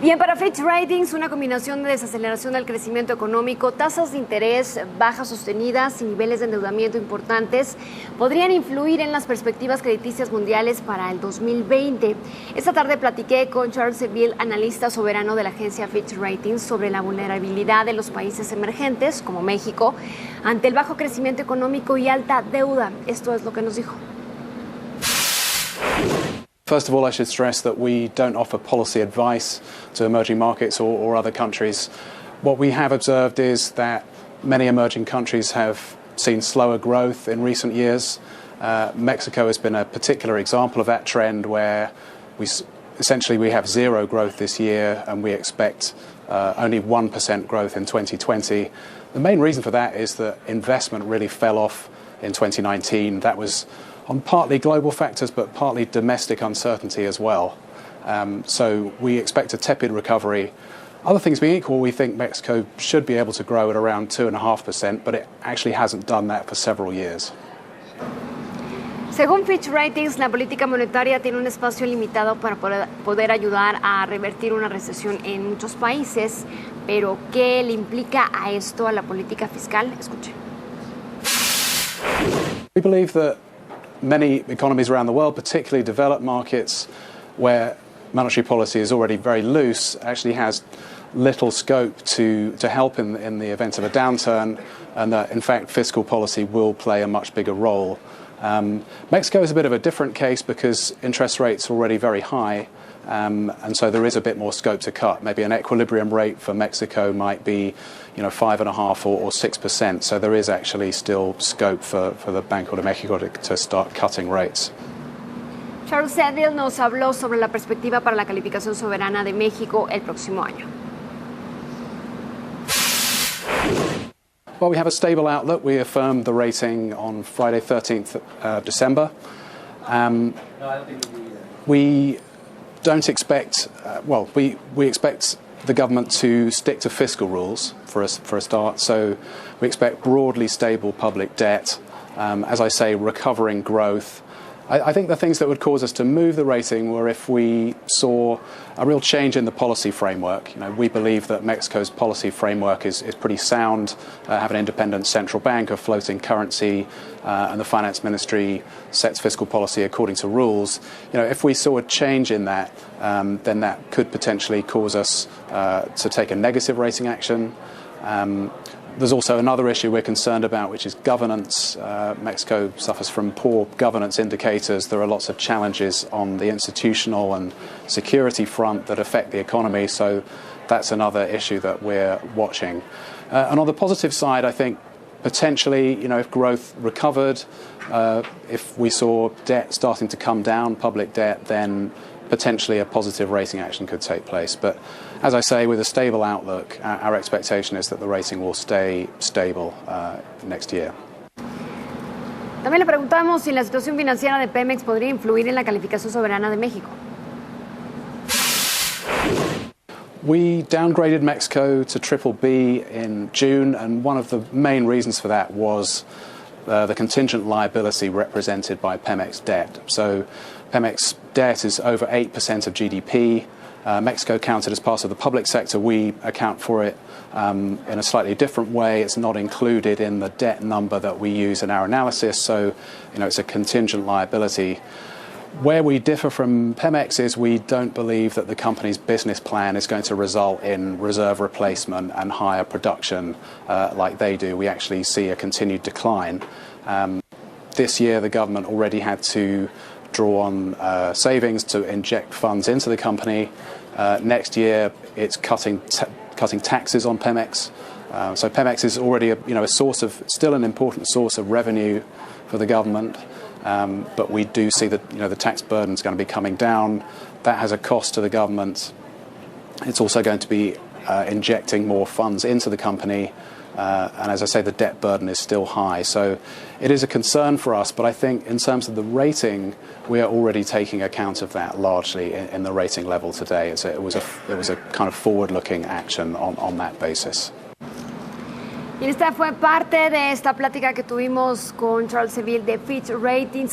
Bien, para Fitch Ratings, una combinación de desaceleración del crecimiento económico, tasas de interés bajas sostenidas y niveles de endeudamiento importantes podrían influir en las perspectivas crediticias mundiales para el 2020. Esta tarde platiqué con Charles Seville, analista soberano de la agencia Fitch Ratings, sobre la vulnerabilidad de los países emergentes, como México, ante el bajo crecimiento económico y alta deuda. Esto es lo que nos dijo. First of all, I should stress that we don't offer policy advice to emerging markets or other countries. What we have observed is that many emerging countries have seen slower growth in recent years. Mexico has been a particular example of that trend, where we have zero growth this year and we expect only 1% growth in 2020. The main reason for that is that investment really fell off in 2019. That was on partly global factors, but partly domestic uncertainty as well. So we expect a tepid recovery. Other things being equal, we think Mexico should be able to grow at around 2.5%, but it actually hasn't done that for several years. Según Fitch Ratings, la política monetaria tiene un espacio limitado para poder ayudar a revertir una recesión en muchos países, pero ¿qué le implica a esto a la política fiscal? Escuche. We believe that many economies around the world, particularly developed markets where monetary policy is already very loose, actually has little scope to help in the event of a downturn, and that in fact fiscal policy will play a much bigger role. Mexico is a bit of a different case because interest rates are already very high, and so there is a bit more scope to cut. Maybe an equilibrium rate for Mexico might be 5.5% or 6%, so there is actually still scope for the Banco de Mexico to start cutting rates. Charles Seville nos habló sobre la perspectiva para la calificación soberana de México el próximo año. Well, we have a stable outlook. We affirmed the rating on Friday, 13th December. We don't expect, we expect the government to stick to fiscal rules for a start. So we expect broadly stable public debt, as I say, recovering growth. I think the things that would cause us to move the rating were if we saw a real change in the policy framework. We believe that Mexico's policy framework is pretty sound, have an independent central bank, a floating currency, and the finance ministry sets fiscal policy according to rules. If we saw a change in that, then that could potentially cause us to take a negative rating action. There's also another issue we're concerned about, which is governance. Mexico suffers from poor governance indicators. There are lots of challenges on the institutional and security front that affect the economy, so that's another issue that we're watching. And on the positive side, I think potentially, if growth recovered, if we saw debt starting to come down, public debt, then potentially a positive rating action could take place. But as I say, with a stable outlook, our expectation is that the rating will stay stable next year. También le preguntamos si la situación financiera de Pemex podría influir en la calificación soberana de México. We downgraded Mexico to BBB in June, and one of the main reasons for that was the contingent liability represented by Pemex debt. So Pemex debt is over 8% of GDP. Mexico counted as part of the public sector. We account for it in a slightly different way. It's not included in the debt number that we use in our analysis, so it's a contingent liability. Where we differ from Pemex is we don't believe that the company's business plan is going to result in reserve replacement and higher production like they do. We actually see a continued decline. This year the government already had to draw on savings to inject funds into the company. Next year it's cutting taxes on Pemex. So Pemex is already still an important source of revenue for the government. But we do see that the tax burden is going to be coming down. That has a cost to the government. It's also going to be injecting more funds into the company. And as I say, the debt burden is still high. So it is a concern for us, but I think in terms of the rating, we are already taking account of that largely in the rating level today. It was a kind of forward-looking action on that basis. Y esta fue parte de esta plática que tuvimos con Charles Seville de Fitch Ratings.